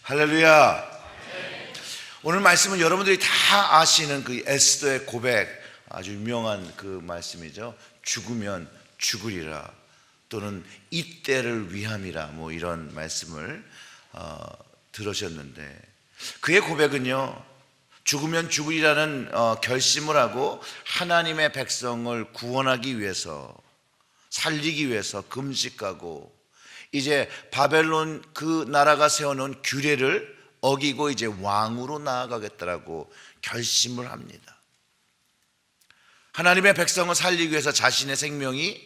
할렐루야. 오늘 말씀은 여러분들이 다 아시는 그 에스더의 고백, 아주 유명한 그 말씀이죠. 죽으면 죽으리라, 또는 이때를 위함이라, 뭐 이런 말씀을 들으셨는데, 그의 고백은요, 죽으면 죽으리라는 결심을 하고 하나님의 백성을 구원하기 위해서, 살리기 위해서 금식하고, 이제 바벨론 그 나라가 세워놓은 규례를 어기고 이제 왕으로 나아가겠다라고 결심을 합니다. 하나님의 백성을 살리기 위해서 자신의 생명이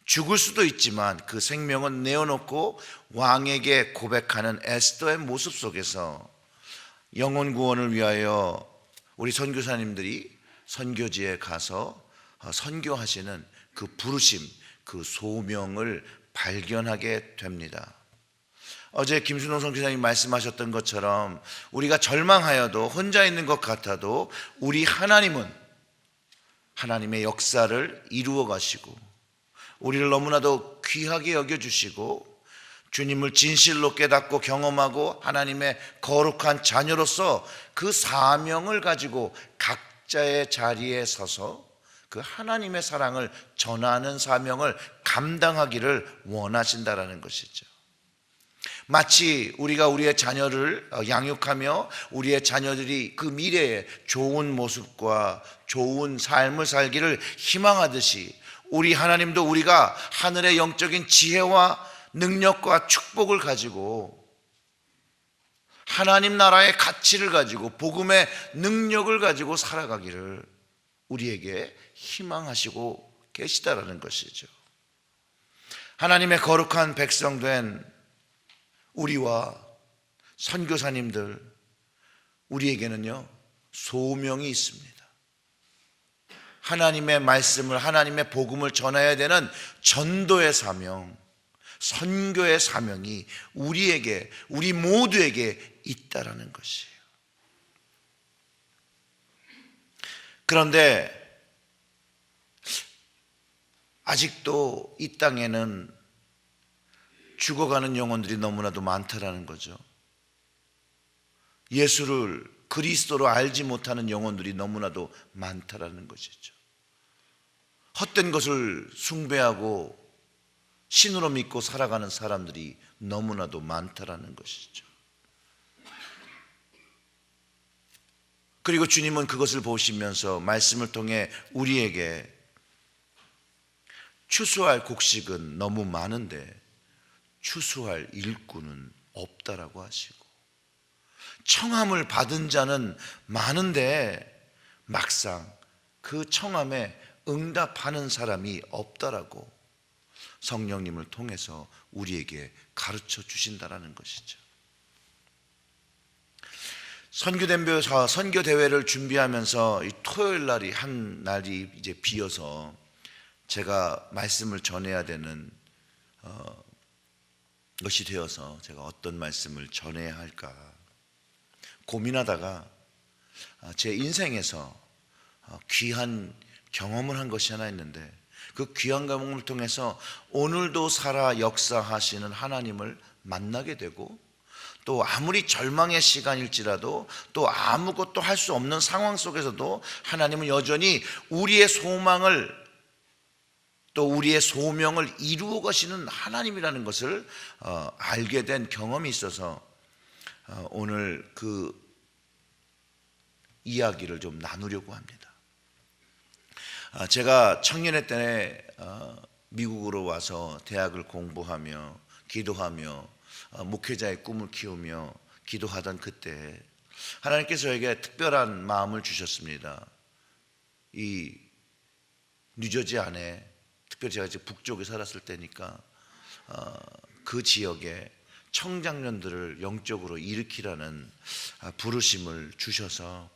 죽을 수도 있지만 그 생명은 내어놓고 왕에게 고백하는 에스더의 모습 속에서 영혼 구원을 위하여 우리 선교사님들이 선교지에 가서 선교하시는 그 부르심, 그 소명을 발견하게 됩니다. 어제 김순호 선교사님 말씀하셨던 것처럼 우리가 절망하여도, 혼자 있는 것 같아도 우리 하나님은 하나님의 역사를 이루어 가시고 우리를 너무나도 귀하게 여겨주시고 주님을 진실로 깨닫고 경험하고 하나님의 거룩한 자녀로서 그 사명을 가지고 각자의 자리에 서서 그 하나님의 사랑을 전하는 사명을 감당하기를 원하신다라는 것이죠. 마치 우리가 우리의 자녀를 양육하며 우리의 자녀들이 그 미래에 좋은 모습과 좋은 삶을 살기를 희망하듯이, 우리 하나님도 우리가 하늘의 영적인 지혜와 능력과 축복을 가지고 하나님 나라의 가치를 가지고 복음의 능력을 가지고 살아가기를 우리에게 희망하시고 계시다라는 것이죠. 하나님의 거룩한 백성된 우리와 선교사님들, 우리에게는요 소명이 있습니다. 하나님의 말씀을, 하나님의 복음을 전해야 되는 전도의 사명, 선교의 사명이 우리에게, 우리 모두에게 있다라는 것이에요. 그런데 아직도 이 땅에는 죽어가는 영혼들이 너무나도 많다라는 거죠. 예수를, 그리스도로 알지 못하는 영혼들이 너무나도 많다라는 것이죠. 헛된 것을 숭배하고 신으로 믿고 살아가는 사람들이 너무나도 많다라는 것이죠. 그리고 주님은 그것을 보시면서 말씀을 통해 우리에게 추수할 곡식은 너무 많은데 추수할 일꾼은 없다라고 하시고, 청함을 받은 자는 많은데 막상 그 청함에 응답하는 사람이 없다라고 성령님을 통해서 우리에게 가르쳐 주신다라는 것이죠. 선교 대회를 준비하면서 이 토요일 날이 한 날이 이제 비어서 제가 말씀을 전해야 되는 것이 되어서 제가 어떤 말씀을 전해야 할까 고민하다가 제 인생에서 귀한 경험을 한 것이 하나 있는데, 그 귀한 경험을 통해서 오늘도 살아 역사하시는 하나님을 만나게 되고, 또 아무리 절망의 시간일지라도 또 아무것도 할 수 없는 상황 속에서도 하나님은 여전히 우리의 소망을, 또 우리의 소명을 이루어 가시는 하나님이라는 것을 알게 된 경험이 있어서 오늘 그 이야기를 좀 나누려고 합니다. 제가 청년회 때 미국으로 와서 대학을 공부하며 기도하며 목회자의 꿈을 키우며 기도하던 그때 하나님께서 저에게 특별한 마음을 주셨습니다. 이 뉴저지 안에, 특별히 제가 이제 북쪽에 살았을 때니까 그 지역에 청장년들을 영적으로 일으키라는 부르심을 주셔서,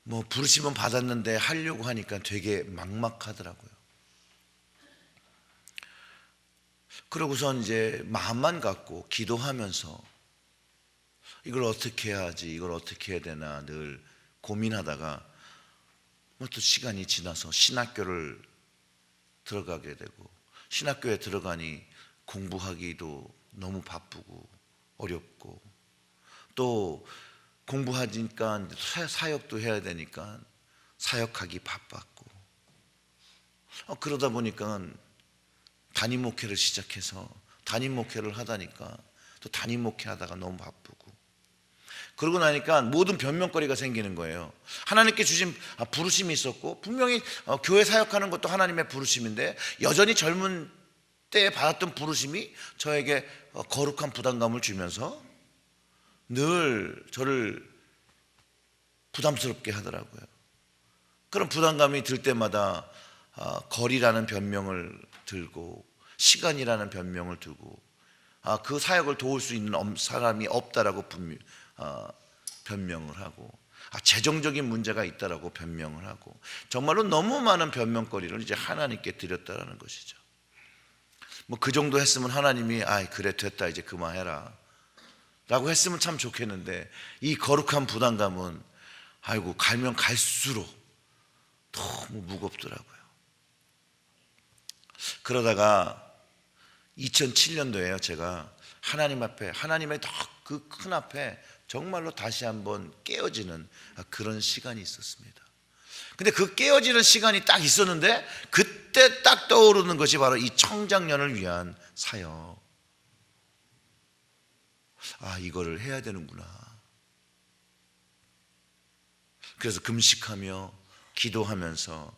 뭐 부르심은 받았는데 하려고 하니까 되게 막막하더라고요. 그러고선 이제 마음만 갖고 기도하면서 이걸 어떻게 해야지, 이걸 어떻게 해야 되나 늘 고민하다가 또 시간이 지나서 신학교를 들어가게 되고, 신학교에 들어가니 공부하기도 너무 바쁘고 어렵고, 또 공부하니까 사역도 해야 되니까 사역하기 바빴고, 그러다 보니까 담임 목회를 시작해서 담임 목회를 하다니까 또 담임 목회 하다가 너무 바쁘고, 그러고 나니까 모든 변명거리가 생기는 거예요. 하나님께 주신 부르심이 있었고, 분명히 교회 사역하는 것도 하나님의 부르심인데 여전히 젊은 때에 받았던 부르심이 저에게 거룩한 부담감을 주면서 늘 저를 부담스럽게 하더라고요. 그런 부담감이 들 때마다 거리라는 변명을 들고, 시간이라는 변명을 들고, 그 사역을 도울 수 있는 사람이 없다라고 변명을 하고, 재정적인 문제가 있다라고 변명을 하고, 정말로 너무 많은 변명거리를 이제 하나님께 드렸다라는 것이죠. 뭐 그 정도 했으면 하나님이 그래 됐다 이제 그만해라 라고 했으면 참 좋겠는데, 이 거룩한 부담감은 가면 갈수록 너무 무겁더라고요. 그러다가 2007년도에요, 제가 하나님 앞에, 하나님의 그 큰 앞에 정말로 다시 한번 깨어지는 그런 시간이 있었습니다. 근데 그 깨어지는 시간이 딱 있었는데, 그때 딱 떠오르는 것이 바로 이 청장년을 위한 사역. 이거를 해야 되는구나. 그래서 금식하며 기도하면서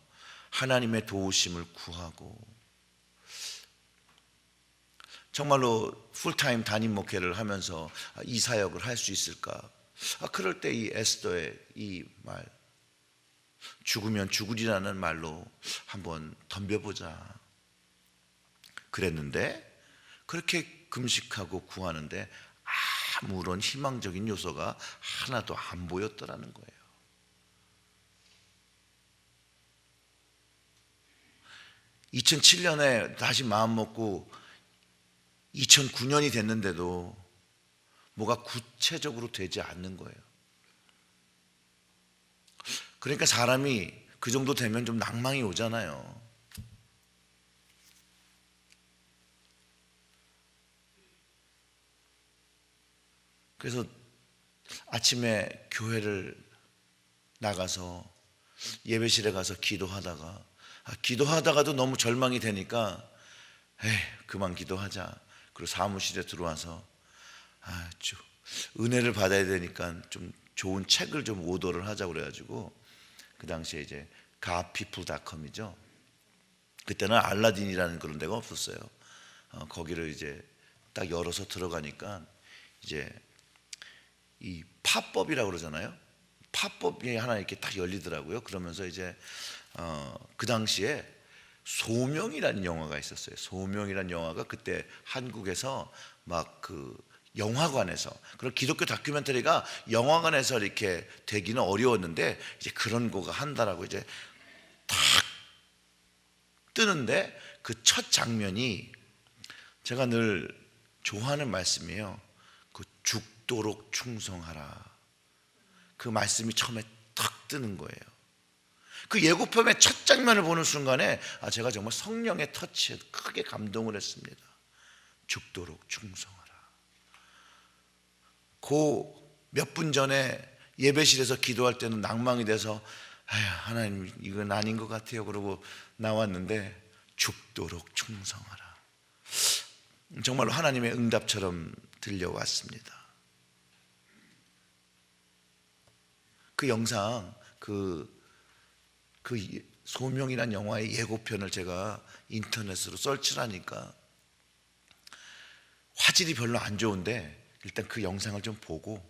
하나님의 도우심을 구하고, 정말로 풀타임 담임 목회를 하면서 이 사역을 할 수 있을까? 그럴 때 이 에스더의 이 말, 죽으면 죽으리라는 말로 한번 덤벼보자 그랬는데, 그렇게 금식하고 구하는데 아무런 희망적인 요소가 하나도 안 보였더라는 거예요. 2007년에 다시 마음 먹고 2009년이 됐는데도 뭐가 구체적으로 되지 않는 거예요. 그러니까 사람이 그 정도 되면 좀 낭망이 오잖아요. 그래서 아침에 교회를 나가서 예배실에 가서 기도하다가도 너무 절망이 되니까 그만 기도하자. 그리고 사무실에 들어와서 은혜를 받아야 되니까 좀 좋은 책을 좀 오더를 하자고 그래가지고, 그 당시에 이제 가피플닷컴이죠. 그때는 알라딘이라는 그런 데가 없었어요. 거기를 이제 딱 열어서 들어가니까 이제 이 팝법이라고 그러잖아요. 팝법이 하나 이렇게 딱 열리더라고요. 그러면서 이제 그 당시에 소명이라는 영화가 있었어요. 소명이라는 영화가 그때 한국에서 막 그 영화관에서, 그런 기독교 다큐멘터리가 영화관에서 이렇게 되기는 어려웠는데, 이제 그런 거가 한다라고 이제 탁 뜨는데, 그 첫 장면이 제가 늘 좋아하는 말씀이에요. 그 죽도록 충성하라. 그 말씀이 처음에 탁 뜨는 거예요. 그 예고편의 첫 장면을 보는 순간에 제가 정말 성령의 터치에 크게 감동을 했습니다. 죽도록 충성하라. 그 몇 분 전에 예배실에서 기도할 때는 낭망이 돼서 하나님 이건 아닌 것 같아요 그러고 나왔는데, 죽도록 충성하라. 정말로 하나님의 응답처럼 들려왔습니다. 그 영상, 그 소명이란 영화의 예고편을 제가 인터넷으로 서치를 하니까 화질이 별로 안 좋은데, 일단 그 영상을 좀 보고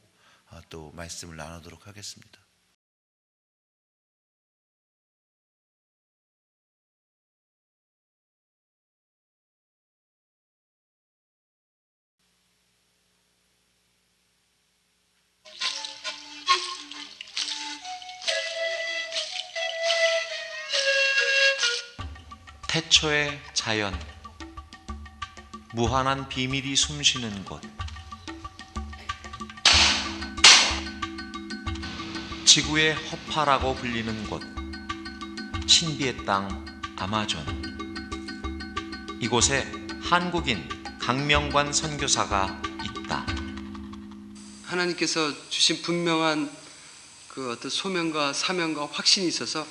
또 말씀을 나누도록 하겠습니다. 태초의 자연, 무한한 비밀이 숨쉬는 곳, 지구의 허파라고 불리는 곳, 신비의 땅 아마존. 이곳에 한국인 강명관 선교사가 있다. 하나님께서 주신 분명한 그 어떤 소명과 사명과 확신이 있어서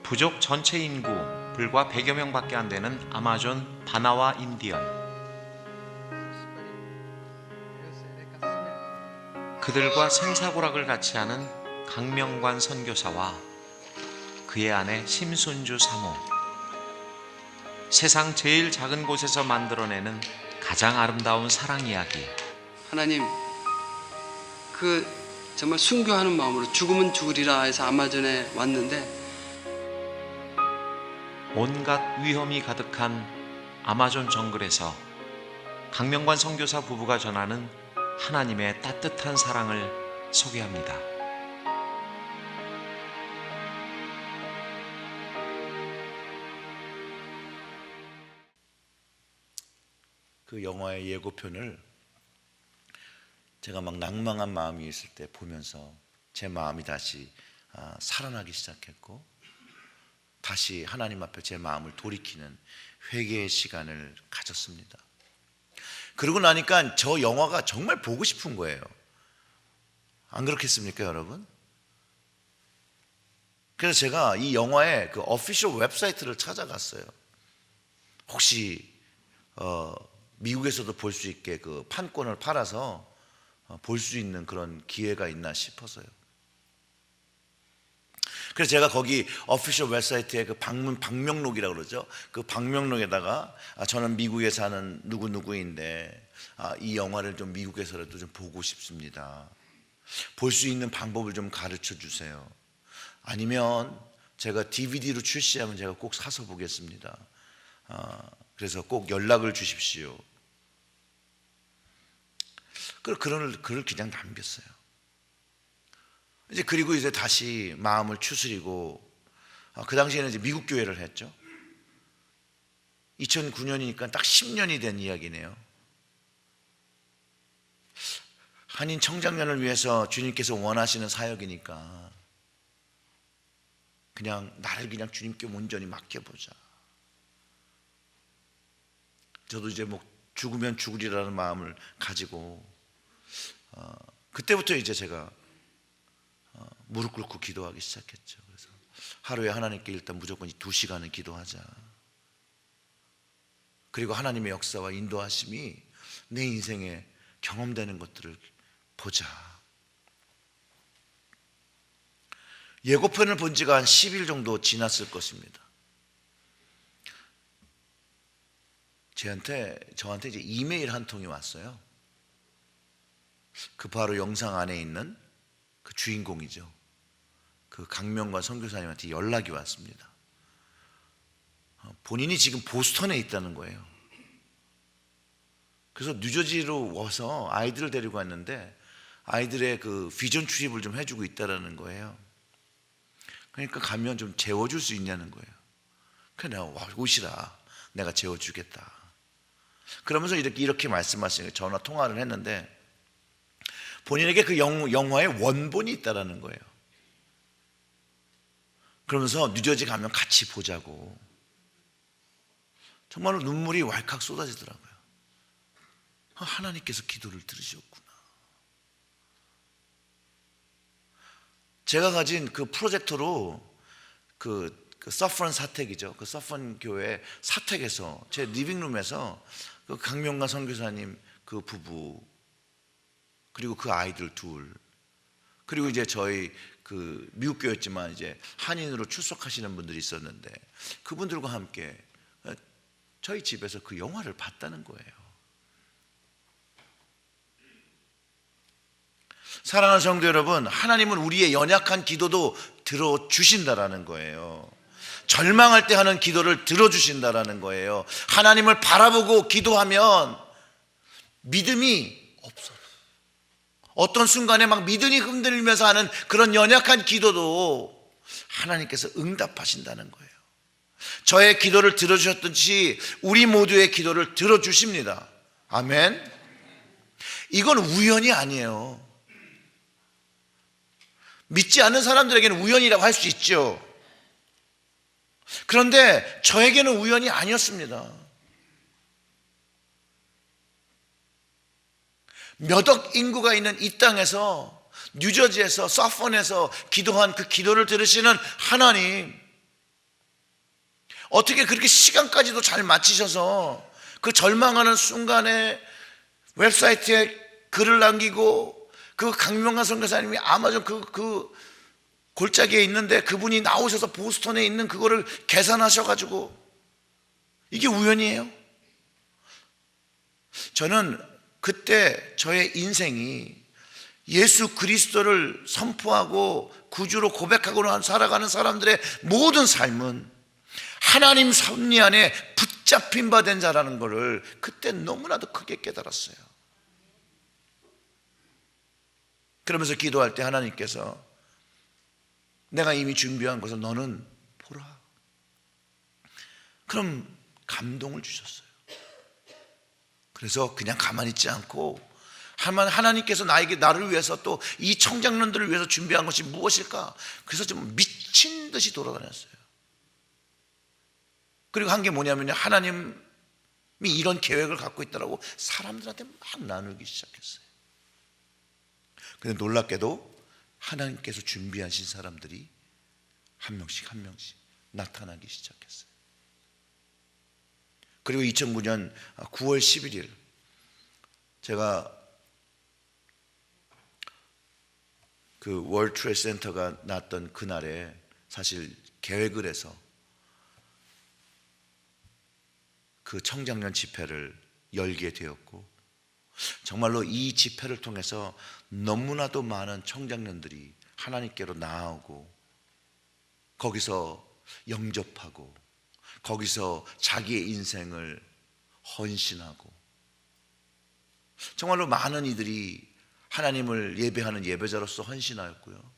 부족 전체 인구 불과 100여 명밖에 안 되는 아마존 바나와 인디언. 그들과 생사고락을 같이 하는 강명관 선교사와 그의 아내 심순주 사모. 세상 제일 작은 곳에서 만들어내는 가장 아름다운 사랑 이야기. 하나님 그 정말 순교하는 마음으로 죽으면 죽으리라 해서 아마존에 왔는데 온갖 위험이 가득한 아마존 정글에서 강명관 선교사 부부가 전하는 하나님의 따뜻한 사랑을 소개합니다. 그 영화의 예고편을 제가 막 낭망한 마음이 있을 때 보면서 제 마음이 다시 살아나기 시작했고, 다시 하나님 앞에 제 마음을 돌이키는 회개의 시간을 가졌습니다. 그러고 나니까 저 영화가 정말 보고 싶은 거예요. 안 그렇겠습니까, 여러분? 그래서 제가 이 영화의 그 오피셜 웹사이트를 찾아갔어요. 혹시 미국에서도 볼 수 있게 그 판권을 팔아서 볼 수 있는 그런 기회가 있나 싶어서요. 그래서 제가 거기 오피셜 웹사이트에 그 방명록이라고 그러죠. 그 방명록에다가 저는 미국에 사는 누구누구인데 이 영화를 좀 미국에서라도 좀 보고 싶습니다. 볼 수 있는 방법을 좀 가르쳐 주세요. 아니면 제가 DVD로 출시하면 제가 꼭 사서 보겠습니다. 그래서 꼭 연락을 주십시오. 그런 글을 그냥 남겼어요. 그리고 이제 다시 마음을 추스리고, 그 당시에는 이제 미국 교회를 했죠. 2009년이니까 딱 10년이 된 이야기네요. 한인 청장년을 위해서 주님께서 원하시는 사역이니까 그냥 나를 그냥 주님께 온전히 맡겨보자. 저도 이제 뭐 죽으면 죽으리라는 마음을 가지고 그때부터 이제 제가 무릎 꿇고 기도하기 시작했죠. 그래서 하루에 하나님께 일단 무조건 2시간은 기도하자. 그리고 하나님의 역사와 인도하심이 내 인생에 경험되는 것들을 보자. 예고편을 본 지가 한 10일 정도 지났을 것입니다. 저한테 이제 이메일 한 통이 왔어요. 그 바로 영상 안에 있는 그 주인공이죠. 그 강명관 선교사님한테 연락이 왔습니다. 본인이 지금 보스턴에 있다는 거예요. 그래서 뉴저지로 와서 아이들을 데리고 왔는데 아이들의 그 비전 출입을 좀 해주고 있다는 거예요. 그러니까 가면 좀 재워줄 수 있냐는 거예요. 그래서 내가 오시라, 내가 재워주겠다. 그러면서 이렇게 말씀하시는 거예요. 전화 통화를 했는데 본인에게 그 영화의 원본이 있다는 거예요. 그러면서 뉴저지 가면 같이 보자고. 정말로 눈물이 왈칵 쏟아지더라고요. 하나님께서 기도를 들으셨구나. 제가 가진 그 프로젝터로 그 서펀 사택이죠. 그 서펀 교회 사택에서 제 리빙룸에서 그 강명관 선교사님 그 부부, 그리고 그 아이들 둘, 그리고 이제 저희 그 미국 교회였지만 이제 한인으로 출석하시는 분들이 있었는데 그분들과 함께 저희 집에서 그 영화를 봤다는 거예요. 사랑하는 성도 여러분, 하나님은 우리의 연약한 기도도 들어주신다라는 거예요. 절망할 때 하는 기도를 들어주신다라는 거예요. 하나님을 바라보고 기도하면 믿음이 없어요. 어떤 순간에 막 믿음이 흔들리면서 하는 그런 연약한 기도도 하나님께서 응답하신다는 거예요. 저의 기도를 들어주셨듯이 우리 모두의 기도를 들어주십니다. 아멘. 이건 우연이 아니에요. 믿지 않는 사람들에게는 우연이라고 할 수 있죠. 그런데 저에게는 우연이 아니었습니다. 몇 억 인구가 있는 이 땅에서, 뉴저지에서, 서펀에서 기도한 그 기도를 들으시는 하나님, 어떻게 그렇게 시간까지도 잘 맞추셔서 그 절망하는 순간에 웹사이트에 글을 남기고, 그 강명한 선교사님이 아마존 그 골짜기에 있는데 그분이 나오셔서 보스턴에 있는 그거를 계산하셔가지고, 이게 우연이에요? 저는 그때 저의 인생이 예수 그리스도를 선포하고 구주로 고백하고 살아가는 사람들의 모든 삶은 하나님 섭리 안에 붙잡힌 바 된 자라는 것을 그때 너무나도 크게 깨달았어요. 그러면서 기도할 때 하나님께서 내가 이미 준비한 것을 너는 보라. 그럼 감동을 주셨어요. 그래서 그냥 가만히 있지 않고, 하나님께서 나를 위해서 또 이 청장년들을 위해서 준비한 것이 무엇일까? 그래서 좀 미친 듯이 돌아다녔어요. 그리고 한 게 뭐냐면요, 하나님이 이런 계획을 갖고 있다라고 사람들한테 막 나누기 시작했어요. 근데 놀랍게도 하나님께서 준비하신 사람들이 한 명씩 한 명씩 나타나기 시작했어요. 그리고 2009년 9월 11일 제가 그 월드 트레이드 센터가 났던 그날에 사실 계획을 해서 그 청장년 집회를 열게 되었고, 정말로 이 집회를 통해서 너무나도 많은 청장년들이 하나님께로 나아오고, 거기서 영접하고, 거기서 자기의 인생을 헌신하고, 정말로 많은 이들이 하나님을 예배하는 예배자로서 헌신하였고요,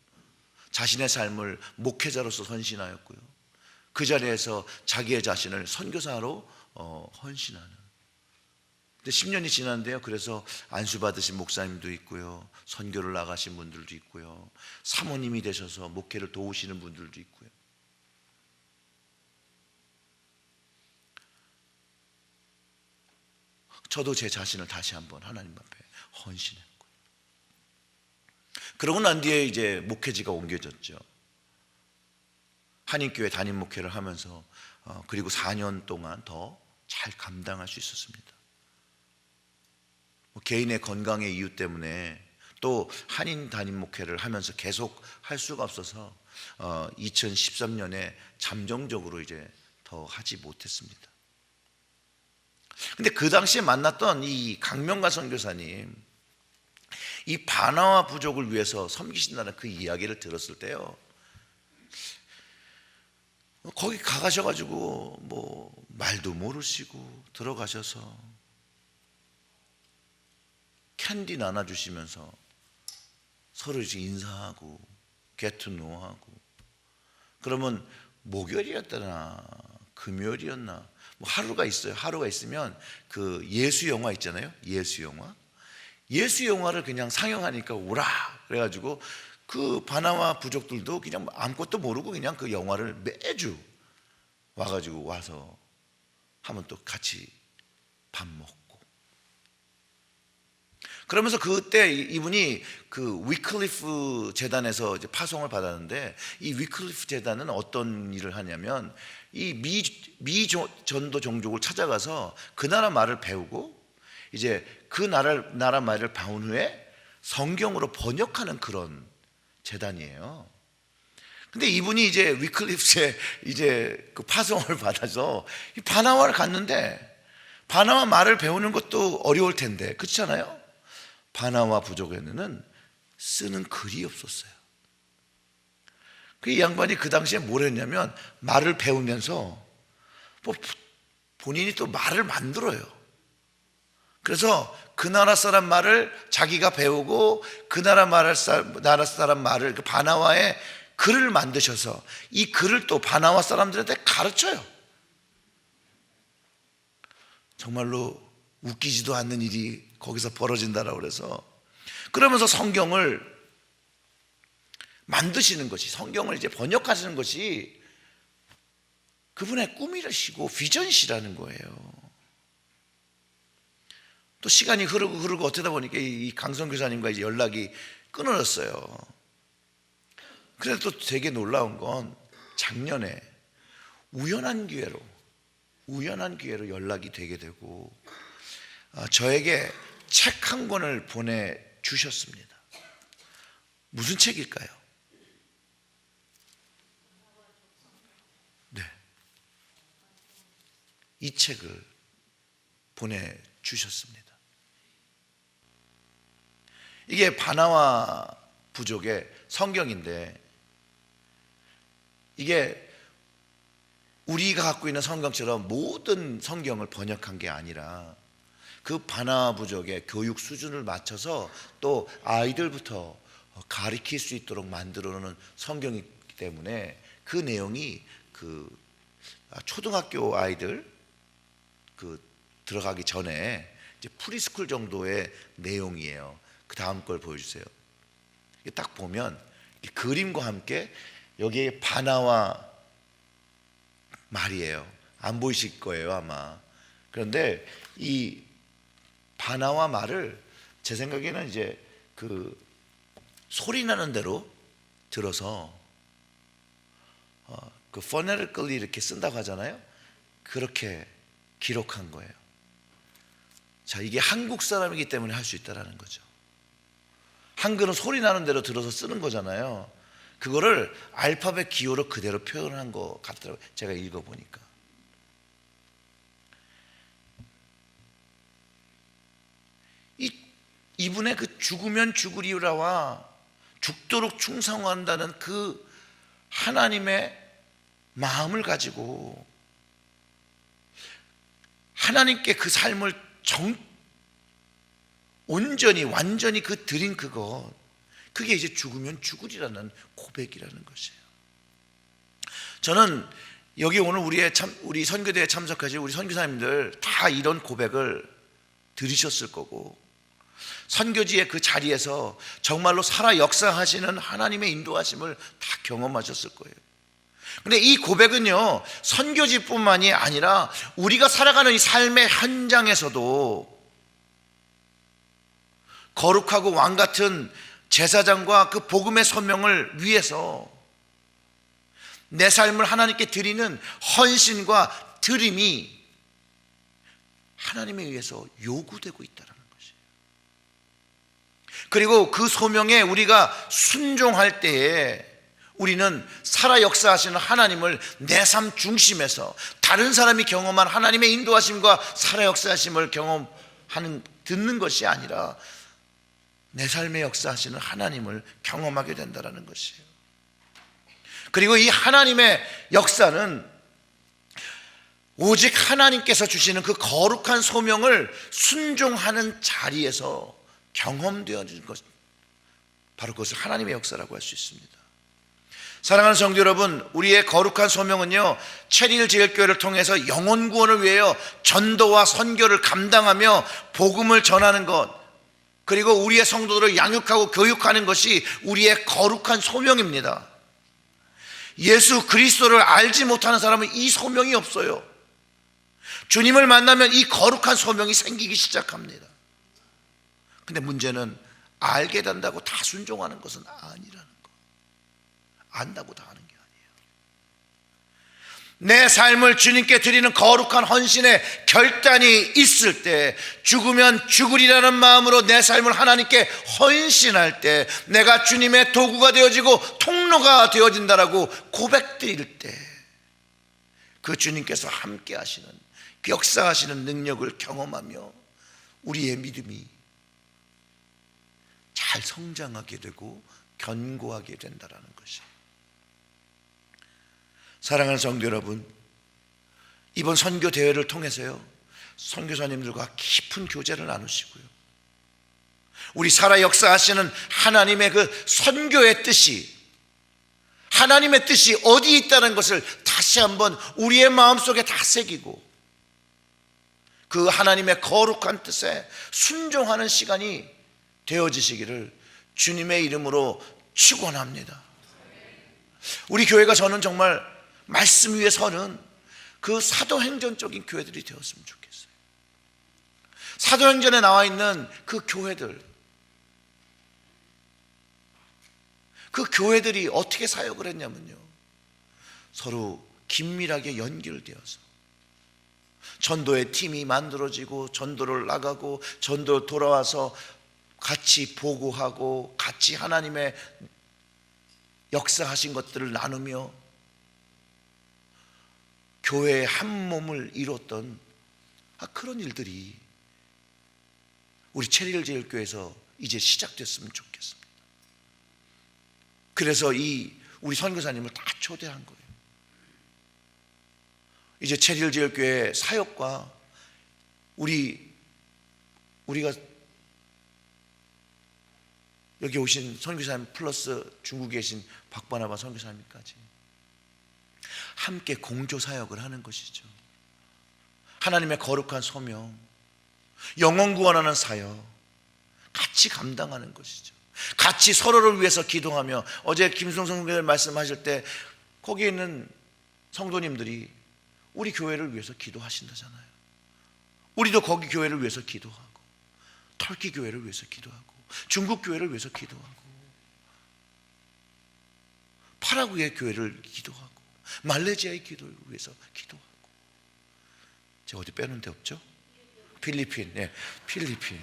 자신의 삶을 목회자로서 헌신하였고요, 그 자리에서 자기의 자신을 선교사로 헌신하는. 근데 10년이 지났는데요, 그래서 안수 받으신 목사님도 있고요, 선교를 나가신 분들도 있고요, 사모님이 되셔서 목회를 도우시는 분들도 있고요. 저도 제 자신을 다시 한번 하나님 앞에 헌신했고요. 그러고 난 뒤에 이제 목회지가 옮겨졌죠. 한인교회 담임 목회를 하면서 그리고 4년 동안 더 잘 감당할 수 있었습니다. 개인의 건강의 이유 때문에 또 한인 담임 목회를 하면서 계속 할 수가 없어서 2013년에 잠정적으로 이제 더 하지 못했습니다. 근데 그 당시에 만났던 이 강명가 선교사님, 이 바나와 부족을 위해서 섬기신다는 그 이야기를 들었을 때요, 거기 가가셔가지고 뭐 말도 모르시고 들어가셔서 캔디 나눠주시면서 서로 이제 인사하고 게투노하고, 그러면 목요일이었더나 금요일이었나 뭐 하루가 있어요. 하루가 있으면 그 예수 영화 있잖아요, 예수 영화를 그냥 상영하니까 오라 그래가지고 그 바나와 부족들도 그냥 아무것도 모르고 그냥 그 영화를 매주 와가지고 와서 하면 또 같이 밥 먹고, 그러면서 그때 이분이 그 위클리프 재단에서 이제 파송을 받았는데, 이 위클리프 재단은 어떤 일을 하냐면 이 미 전도 종족을 찾아가서 그 나라 말을 배우고, 이제 그 나라 말을 배운 후에 성경으로 번역하는 그런 재단이에요. 근데 이분이 이제 위클리프에 이제 그 파송을 받아서 이 바나와를 갔는데, 바나와 말을 배우는 것도 어려울 텐데, 그렇잖아요. 바나와 부족에는 쓰는 글이 없었어요. 그 양반이 그 당시에 뭘 했냐면 말을 배우면서 뭐 본인이 또 말을 만들어요. 그래서 그 나라 사람 말을 자기가 배우고, 그 나라 사람 말을, 그 바나와의 글을 만드셔서 이 글을 또 바나와 사람들한테 가르쳐요. 정말로 웃기지도 않는 일이 거기서 벌어진다라고 그래서, 그러면서 성경을 만드시는 것이, 성경을 이제 번역하시는 것이 그분의 꿈이시고 비전이시라는 거예요. 또 시간이 흐르고 어쩌다 보니까 이 강성 교사님과 이제 연락이 끊어졌어요. 그래도 또 되게 놀라운 건 작년에 우연한 기회로 연락이 되게 되고 저에게 책 한 권을 보내주셨습니다. 무슨 책일까요? 네, 이 책을 보내주셨습니다. 이게 바나와 부족의 성경인데, 이게 우리가 갖고 있는 성경처럼 모든 성경을 번역한 게 아니라 그 바나와 부족의 교육 수준을 맞춰서 또 아이들부터 가르칠 수 있도록 만들어 놓은 성경이기 때문에 그 내용이 그 초등학교 아이들 그 들어가기 전에 이제 프리스쿨 정도의 내용이에요. 그 다음 걸 보여주세요. 딱 보면 그림과 함께 여기에 바나와 말이에요. 안 보이실 거예요 아마. 그런데 이 바나와 말을 제 생각에는 이제 그 소리 나는 대로 들어서 그 phonetically 이렇게 쓴다고 하잖아요. 그렇게 기록한 거예요. 자, 이게 한국 사람이기 때문에 할 수 있다라는 거죠. 한글은 소리 나는 대로 들어서 쓰는 거잖아요. 그거를 알파벳 기호로 그대로 표현한 것 같더라고요. 제가 읽어보니까. 이분의 그 죽으면 죽으리라와 죽도록 충성한다는 그 하나님의 마음을 가지고 하나님께 그 삶을 온전히 완전히 그 드린 그것, 그게 이제 죽으면 죽으리라는 고백이라는 것이에요. 저는 여기 오늘 우리 선교대에 참석하신 우리 선교사님들 다 이런 고백을 들으셨을 거고, 선교지의 그 자리에서 정말로 살아 역사하시는 하나님의 인도하심을 다 경험하셨을 거예요. 근데 이 고백은요, 선교지뿐만이 아니라 우리가 살아가는 이 삶의 현장에서도 거룩하고 왕 같은 제사장과 그 복음의 소명을 위해서 내 삶을 하나님께 드리는 헌신과 드림이 하나님에 의해서 요구되고 있다는 것이에요. 그리고 그 소명에 우리가 순종할 때에 우리는 살아 역사하시는 하나님을 내 삶 중심에서 다른 사람이 경험한 하나님의 인도하심과 살아 역사하심을 듣는 것이 아니라 내 삶의 역사하시는 하나님을 경험하게 된다는 것이에요. 그리고 이 하나님의 역사는 오직 하나님께서 주시는 그 거룩한 소명을 순종하는 자리에서 경험되어지는 것, 바로 그것을 하나님의 역사라고 할 수 있습니다. 사랑하는 성도 여러분, 우리의 거룩한 소명은요, 체리힐 제일교회를 통해서 영혼 구원을 위하여 전도와 선교를 감당하며 복음을 전하는 것, 그리고 우리의 성도들을 양육하고 교육하는 것이 우리의 거룩한 소명입니다. 예수 그리스도를 알지 못하는 사람은 이 소명이 없어요. 주님을 만나면 이 거룩한 소명이 생기기 시작합니다. 근데 문제는 알게 된다고 다 순종하는 것은 아니라는 거. 안다고 다 하는 게 아니에요. 내 삶을 주님께 드리는 거룩한 헌신의 결단이 있을 때, 죽으면 죽으리라는 마음으로 내 삶을 하나님께 헌신할 때, 내가 주님의 도구가 되어지고 통로가 되어진다라고 고백드릴 때, 그 주님께서 함께 하시는, 역사하시는 능력을 경험하며 우리의 믿음이 잘 성장하게 되고 견고하게 된다라는 것이에요. 사랑하는 성도 여러분, 이번 선교 대회를 통해서요, 선교사님들과 깊은 교제를 나누시고요, 우리 살아 역사하시는 하나님의 그 선교의 뜻이, 하나님의 뜻이 어디 있다는 것을 다시 한번 우리의 마음속에 다 새기고 그 하나님의 거룩한 뜻에 순종하는 시간이 되어지시기를 주님의 이름으로 축원합니다. 우리 교회가 저는 정말 말씀 위에 서는 그 사도행전적인 교회들이 되었으면 좋겠어요. 사도행전에 나와 있는 그 교회들이 어떻게 사역을 했냐면요, 서로 긴밀하게 연결되어서 전도의 팀이 만들어지고 전도를 나가고 전도 돌아와서 같이 보고하고 같이 하나님의 역사하신 것들을 나누며 교회의 한 몸을 이뤘던 그런 일들이 우리 체리힐제일교회에서 이제 시작됐으면 좋겠습니다. 그래서 우리 선교사님을 다 초대한 거예요. 이제 체리힐제일교회 사역과 우리가 여기 오신 선교사님 플러스 중국에 계신 박바나바 선교사님까지 함께 공조 사역을 하는 것이죠. 하나님의 거룩한 소명, 영혼 구원하는 사역 같이 감당하는 것이죠. 같이 서로를 위해서 기도하며, 어제 김성성 선교사님 말씀하실 때 거기에 있는 성도님들이 우리 교회를 위해서 기도하신다잖아요. 우리도 거기 교회를 위해서 기도하고, 터키 교회를 위해서 기도하고, 중국 교회를 위해서 기도하고, 파라구의 교회를 기도하고, 말레이시아의 기도를 위해서 기도하고. 제가 어디 빼놓은 데 없죠? 필리핀. 필리핀.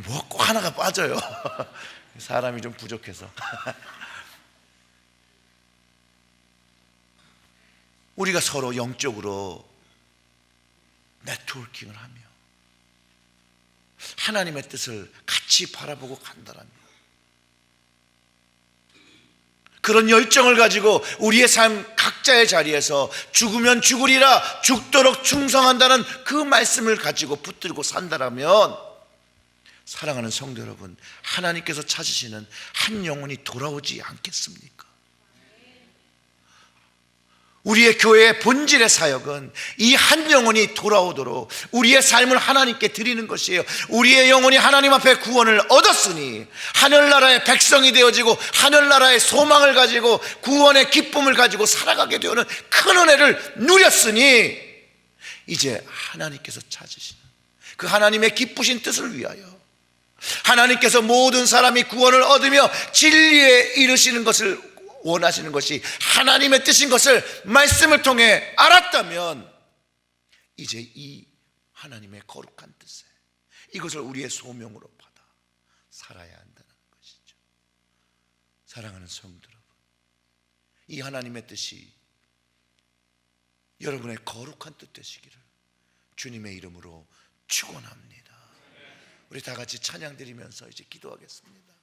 뭐 꼭 하나가 빠져요. 사람이 좀 부족해서. 우리가 서로 영적으로 네트워킹을 하며 하나님의 뜻을 같이 바라보고 간다라면, 그런 열정을 가지고 우리의 삶 각자의 자리에서 죽으면 죽으리라 죽도록 충성한다는 그 말씀을 가지고 붙들고 산다라면, 사랑하는 성도 여러분, 하나님께서 찾으시는 한 영혼이 돌아오지 않겠습니까? 우리의 교회의 본질의 사역은 이 한 영혼이 돌아오도록 우리의 삶을 하나님께 드리는 것이에요. 우리의 영혼이 하나님 앞에 구원을 얻었으니, 하늘나라의 백성이 되어지고 하늘나라의 소망을 가지고 구원의 기쁨을 가지고 살아가게 되는 큰 은혜를 누렸으니, 이제 하나님께서 찾으시는 그 하나님의 기쁘신 뜻을 위하여 하나님께서 모든 사람이 구원을 얻으며 진리에 이르시는 것을 원하시는 것이 하나님의 뜻인 것을 말씀을 통해 알았다면, 이제 이 하나님의 거룩한 뜻에 이것을 우리의 소명으로 받아 살아야 한다는 것이죠. 사랑하는 성도 여러분, 이 하나님의 뜻이 여러분의 거룩한 뜻 되시기를 주님의 이름으로 축원합니다. 우리 다 같이 찬양 드리면서 이제 기도하겠습니다.